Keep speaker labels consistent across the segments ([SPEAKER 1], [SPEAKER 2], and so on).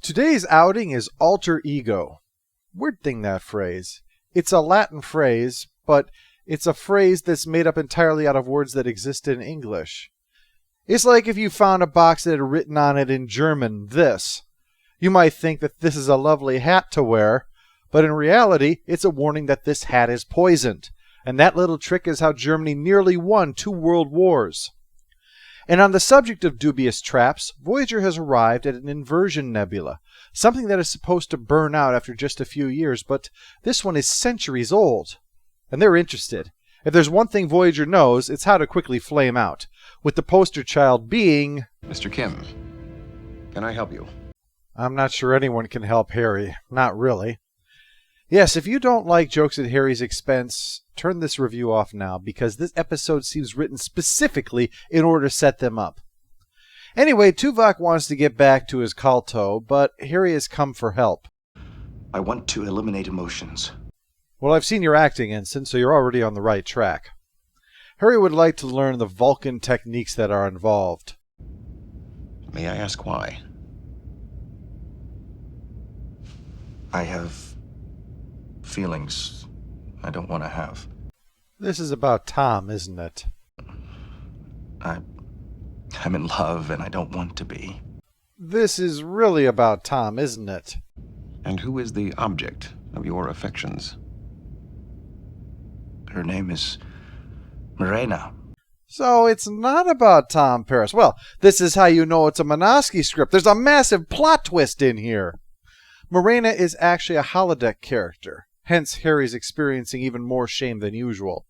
[SPEAKER 1] Today's outing is alter ego. Weird thing, that phrase. It's a Latin phrase, but it's a phrase that's made up entirely out of words that exist in English. It's like if you found a box that had written on it in German, this. You might think that this is a lovely hat to wear, but in reality, it's a warning that this hat is poisoned. And that little trick is how Germany nearly won 2 world wars. And on the subject of dubious traps, Voyager has arrived at an inversion nebula, something that is supposed to burn out after just a few years, but this one is centuries old. And they're interested. If there's one thing Voyager knows, it's how to quickly flame out, with the poster child being...
[SPEAKER 2] Mr. Kim, can I help you?
[SPEAKER 1] I'm not sure anyone can help Harry. Not really. Yes, if you don't like jokes at Harry's expense, turn this review off now, because this episode seems written specifically in order to set them up. Anyway, Tuvok wants to get back to his Kalto, but Harry has come for help.
[SPEAKER 3] I want to eliminate emotions.
[SPEAKER 1] Well, I've seen your acting, Ensign, so you're already on the right track. Harry would like to learn the Vulcan techniques that are involved.
[SPEAKER 2] May I ask why?
[SPEAKER 3] I have feelings I don't want to have.
[SPEAKER 1] This is about Tom, isn't it?
[SPEAKER 3] I'm in love and I don't want to be.
[SPEAKER 1] This is really about Tom, isn't it?
[SPEAKER 2] And who is the object of your affections?
[SPEAKER 3] Her name is Morena.
[SPEAKER 1] So it's not about Tom Paris. Well, this is how you know it's a Minosky script. There's a massive plot twist in here. Morena is actually a holodeck character. Hence, Harry's experiencing even more shame than usual.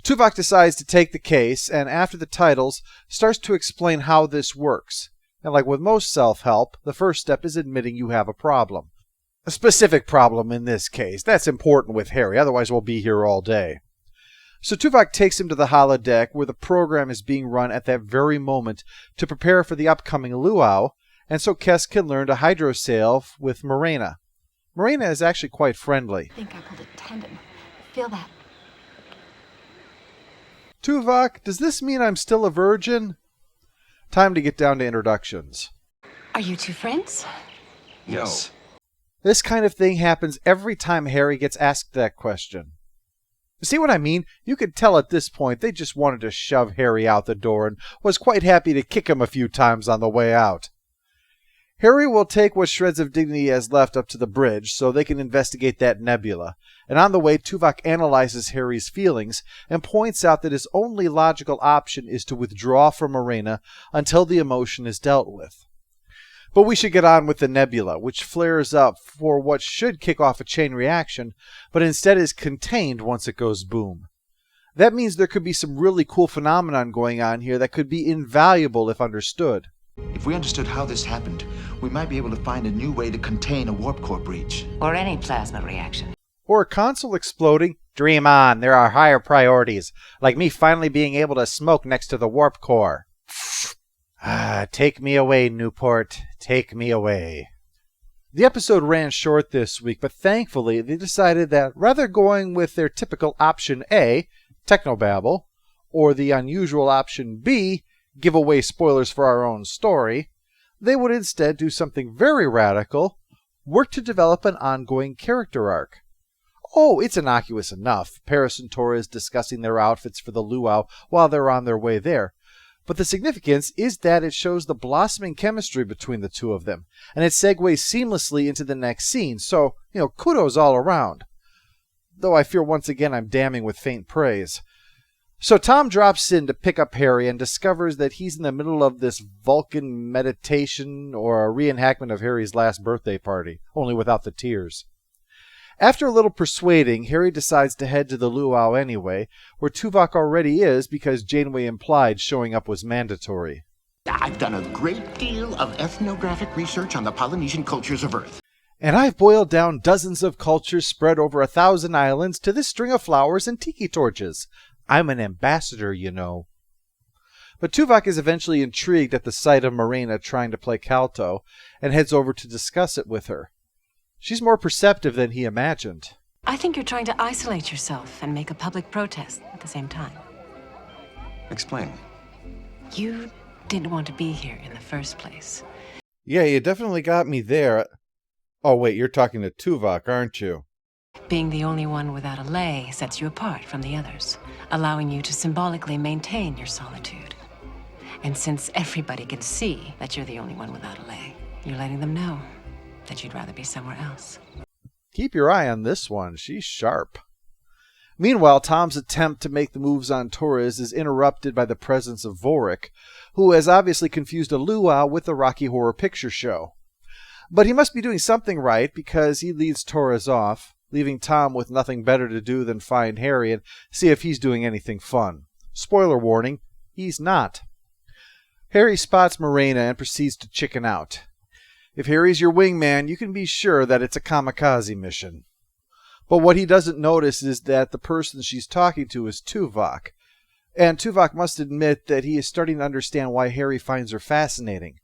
[SPEAKER 1] Tuvok decides to take the case, and after the titles, starts to explain how this works. And like with most self-help, the first step is admitting you have a problem. A specific problem in this case. That's important with Harry, otherwise we'll be here all day. So Tuvok takes him to the holodeck, where the program is being run at that very moment to prepare for the upcoming luau, and so Kes can learn to hydrosail with Morena. Morena is actually quite friendly.
[SPEAKER 4] I think I pulled a tendon. Feel that?
[SPEAKER 1] Tuvok, does this mean I'm still a virgin? Time to get down to introductions.
[SPEAKER 4] Are you two friends?
[SPEAKER 3] Yes.
[SPEAKER 1] This kind of thing happens every time Harry gets asked that question. See what I mean? You could tell at this point they just wanted to shove Harry out the door and was quite happy to kick him a few times on the way out. Harry will take what shreds of dignity he has left up to the bridge so they can investigate that nebula, and on the way Tuvok analyzes Harry's feelings and points out that his only logical option is to withdraw from Morena until the emotion is dealt with. But we should get on with the nebula, which flares up for what should kick off a chain reaction, but instead is contained once it goes boom. That means there could be some really cool phenomenon going on here that could be invaluable if understood.
[SPEAKER 5] If we understood how this happened, we might be able to find a new way to contain a warp core breach.
[SPEAKER 6] Or any plasma reaction.
[SPEAKER 1] Or a console exploding. Dream on, there are higher priorities, like me finally being able to smoke next to the warp core. Take me away, Newport. Take me away. The episode ran short this week, but thankfully they decided that rather going with their typical option A, technobabble, or the unusual option B, give away spoilers for our own story, they would instead do something very radical, work to develop an ongoing character arc. Oh, it's innocuous enough, Paris and Torres discussing their outfits for the luau while they're on their way there. But the significance is that it shows the blossoming chemistry between the two of them, and it segues seamlessly into the next scene, so, kudos all around. Though I fear once again I'm damning with faint praise. So Tom drops in to pick up Harry and discovers that he's in the middle of this Vulcan meditation or a reenactment of Harry's last birthday party, only without the tears. After a little persuading, Harry decides to head to the luau anyway, where Tuvok already is because Janeway implied showing up was mandatory.
[SPEAKER 5] I've done a great deal of ethnographic research on the Polynesian cultures of Earth.
[SPEAKER 1] And I've boiled down dozens of cultures spread over 1,000 islands to this string of flowers and tiki torches. I'm an ambassador, you know. But Tuvok is eventually intrigued at the sight of Morena trying to play Kalto, and heads over to discuss it with her. She's more perceptive than he imagined.
[SPEAKER 6] I think you're trying to isolate yourself and make a public protest at the same time.
[SPEAKER 2] Explain.
[SPEAKER 6] You didn't want to be here in the first place.
[SPEAKER 7] Yeah, you definitely got me there. Oh, wait, you're talking to Tuvok, aren't you?
[SPEAKER 6] Being the only one without a lay sets you apart from the others, allowing you to symbolically maintain your solitude. And since everybody can see that you're the only one without a lay, you're letting them know that you'd rather be somewhere else.
[SPEAKER 1] Keep your eye on this one. She's sharp. Meanwhile, Tom's attempt to make the moves on Torres is interrupted by the presence of Vorik, who has obviously confused a luau with the Rocky Horror Picture Show. But he must be doing something right because he leads Torres off, leaving Tom with nothing better to do than find Harry and see if he's doing anything fun. Spoiler warning, he's not. Harry spots Morena and proceeds to chicken out. If Harry's your wingman, you can be sure that it's a kamikaze mission. But what he doesn't notice is that the person she's talking to is Tuvok. And Tuvok must admit that he is starting to understand why Harry finds her fascinating.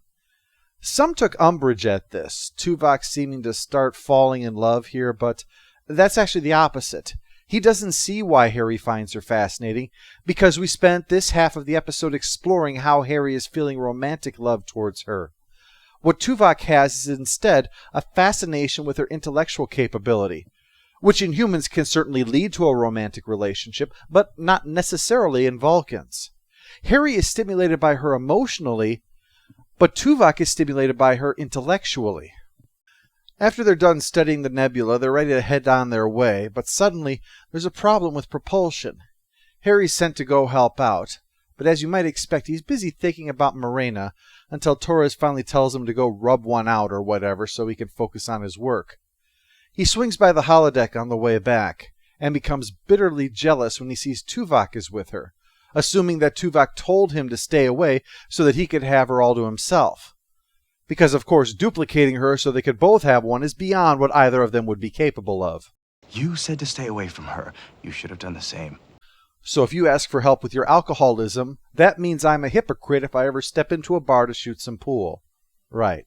[SPEAKER 1] Some took umbrage at this, Tuvok seeming to start falling in love here, but that's actually the opposite. He doesn't see why Harry finds her fascinating, because we spent this half of the episode exploring how Harry is feeling romantic love towards her. What Tuvok has is instead a fascination with her intellectual capability, which in humans can certainly lead to a romantic relationship, but not necessarily in Vulcans. Harry is stimulated by her emotionally, but Tuvok is stimulated by her intellectually. After they're done studying the nebula, they're ready to head on their way, but suddenly there's a problem with propulsion. Harry's sent to go help out, but as you might expect, he's busy thinking about Morena until Torres finally tells him to go rub one out or whatever so he can focus on his work. He swings by the holodeck on the way back, and becomes bitterly jealous when he sees Tuvok is with her, assuming that Tuvok told him to stay away so that he could have her all to himself. Because, of course, duplicating her so they could both have one is beyond what either of them would be capable of.
[SPEAKER 3] You said to stay away from her. You should have done the same.
[SPEAKER 1] So if you ask for help with your alcoholism, that means I'm a hypocrite if I ever step into a bar to shoot some pool. Right.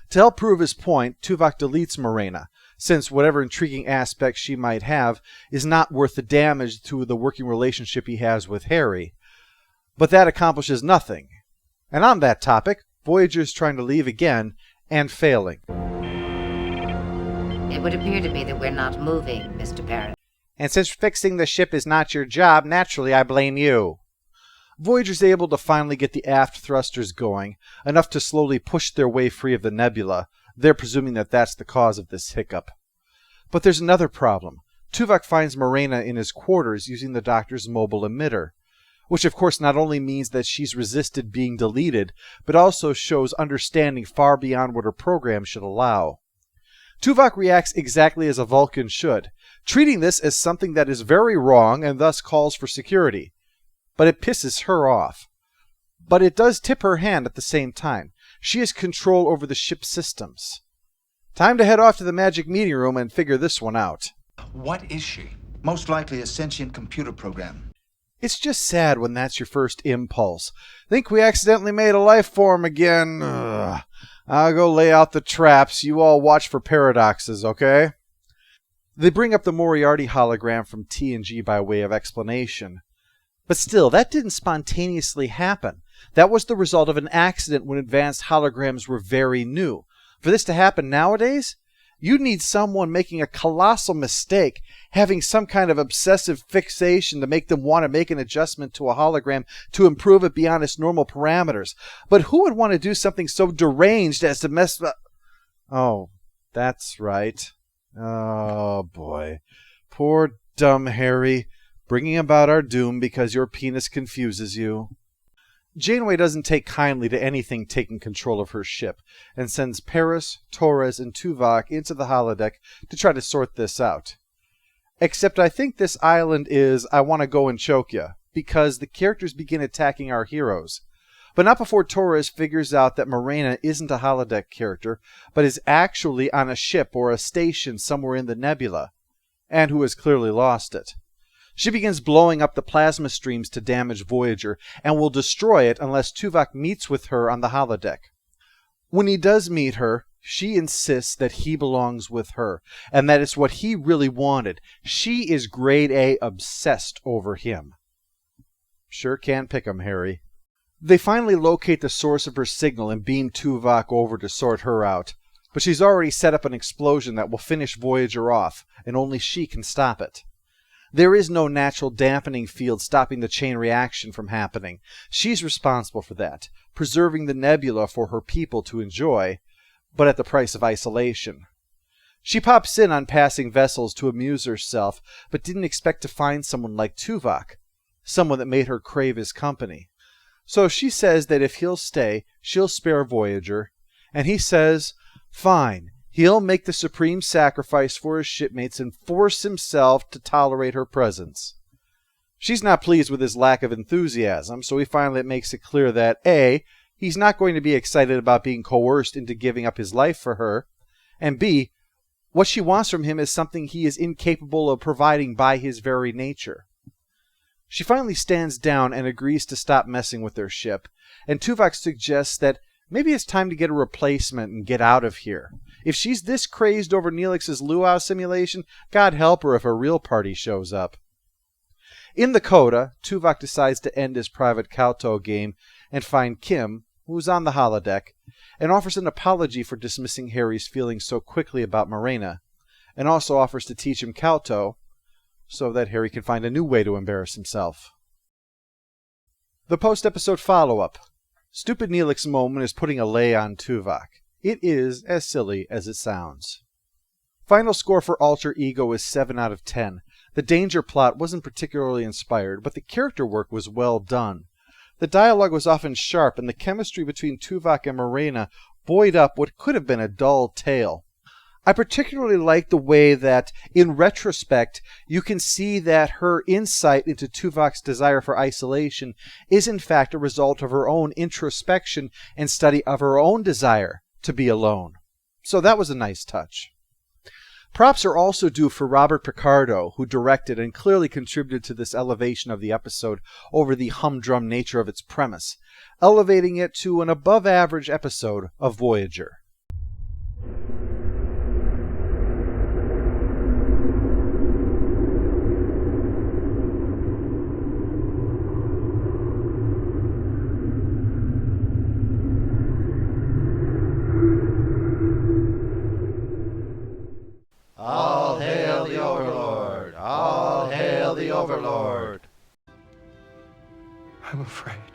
[SPEAKER 1] To help prove his point, Tuvok deletes Morena, since whatever intriguing aspects she might have is not worth the damage to the working relationship he has with Harry. But that accomplishes nothing. And on that topic, Voyager's trying to leave again, and failing.
[SPEAKER 8] It would appear to me that we're not moving, Mr. Parrott.
[SPEAKER 1] And since fixing the ship is not your job, naturally I blame you. Voyager's able to finally get the aft thrusters going, enough to slowly push their way free of the nebula. They're presuming that that's the cause of this hiccup. But there's another problem. Tuvok finds Morena in his quarters using the doctor's mobile emitter, which of course not only means that she's resisted being deleted, but also shows understanding far beyond what her program should allow. Tuvok reacts exactly as a Vulcan should, treating this as something that is very wrong and thus calls for security. But it pisses her off. But it does tip her hand at the same time. She has control over the ship's systems. Time to head off to the magic meeting room and figure this one out.
[SPEAKER 3] What is she?
[SPEAKER 5] Most likely a sentient computer program.
[SPEAKER 1] It's just sad when that's your first impulse. Think we accidentally made a life form again. Ugh. I'll go lay out the traps. You all watch for paradoxes, okay? They bring up the Moriarty hologram from TNG by way of explanation. But still, that didn't spontaneously happen. That was the result of an accident when advanced holograms were very new. For this to happen nowadays, you'd need someone making a colossal mistake, having some kind of obsessive fixation to make them want to make an adjustment to a hologram to improve it beyond its normal parameters. But who would want to do something so deranged as to mess up? Oh, that's right. Oh, boy. Poor dumb Harry, bringing about our doom because your penis confuses you. Janeway doesn't take kindly to anything taking control of her ship, and sends Paris, Torres, and Tuvok into the holodeck to try to sort this out. Except I think this island is I want to go and choke ya, because the characters begin attacking our heroes. But not before Torres figures out that Morena isn't a holodeck character, but is actually on a ship or a station somewhere in the nebula, and who has clearly lost it. She begins blowing up the plasma streams to damage Voyager, and will destroy it unless Tuvok meets with her on the holodeck. When he does meet her, she insists that he belongs with her, and that it's what he really wanted. She is grade A obsessed over him. Sure can pick 'em, Harry. They finally locate the source of her signal and beam Tuvok over to sort her out, but she's already set up an explosion that will finish Voyager off, and only she can stop it. There is no natural dampening field stopping the chain reaction from happening. She's responsible for that, preserving the nebula for her people to enjoy, but at the price of isolation. She pops in on passing vessels to amuse herself, but didn't expect to find someone like Tuvok, someone that made her crave his company. So she says that if he'll stay, she'll spare Voyager, and he says, fine, he'll make the supreme sacrifice for his shipmates and force himself to tolerate her presence. She's not pleased with his lack of enthusiasm, so he finally makes it clear that A, he's not going to be excited about being coerced into giving up his life for her, and B, what she wants from him is something he is incapable of providing by his very nature. She finally stands down and agrees to stop messing with their ship, and Tuvok suggests that maybe it's time to get a replacement and get out of here. If she's this crazed over Neelix's luau simulation, God help her if a real party shows up. In the coda, Tuvok decides to end his private Kauto game and find Kim, who's on the holodeck, and offers an apology for dismissing Harry's feelings so quickly about Morena, and also offers to teach him Kauto so that Harry can find a new way to embarrass himself. The post-episode follow-up. Stupid Neelix moment is putting a lay on Tuvok. It is as silly as it sounds. Final score for Alter Ego is 7 out of 10. The danger plot wasn't particularly inspired, but the character work was well done. The dialogue was often sharp, and the chemistry between Tuvok and Morena buoyed up what could have been a dull tale. I particularly like the way that, in retrospect, you can see that her insight into Tuvok's desire for isolation is in fact a result of her own introspection and study of her own desire to be alone. So that was a nice touch. Props are also due for Robert Picardo, who directed and clearly contributed to this elevation of the episode over the humdrum nature of its premise, elevating it to an above-average episode of Voyager.
[SPEAKER 5] All hail the Overlord! All hail the Overlord!
[SPEAKER 2] I'm afraid.